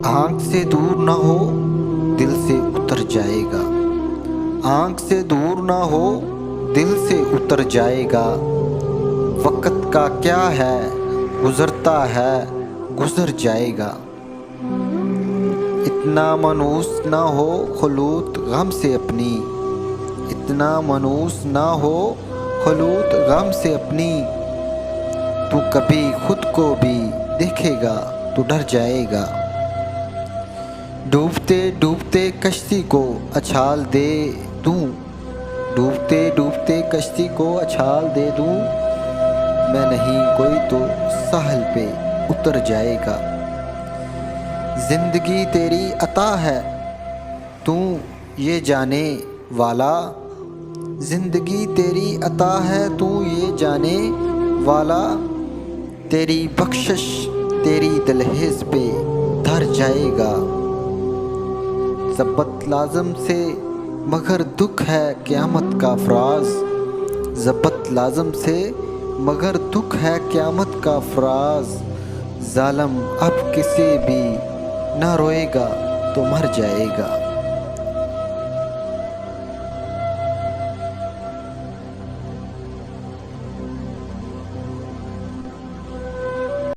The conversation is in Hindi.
आँख से दूर ना हो दिल से उतर जाएगा। आँख से दूर ना हो दिल से उतर जाएगा। वक्त का क्या है गुजरता है गुजर जाएगा। इतना मनूस ना हो खलूत गम से अपनी। इतना मनूस ना हो खलूत गम से अपनी। तू कभी खुद को भी देखेगा तो डर जाएगा। डूबते डूबते कश्ती को अछाल दे दूं। डूबते डूबते कश्ती को अछाल दे दूं। मैं नहीं कोई तो साहिल पे उतर जाएगा। जिंदगी तेरी अता है तू ये जाने वाला। जिंदगी तेरी अता है तू ये जाने वाला। तेरी बख्शिश तेरी दलहेज पे धर जाएगा। ज़ब्त लाज़म से मगर दुख है क़यामत का फ़राज़। ज़ब्त लाज़म से मगर दुख है क़यामत का फ़राज़। ज़ालिम अब किसी भी ना रोएगा तो मर जाएगा।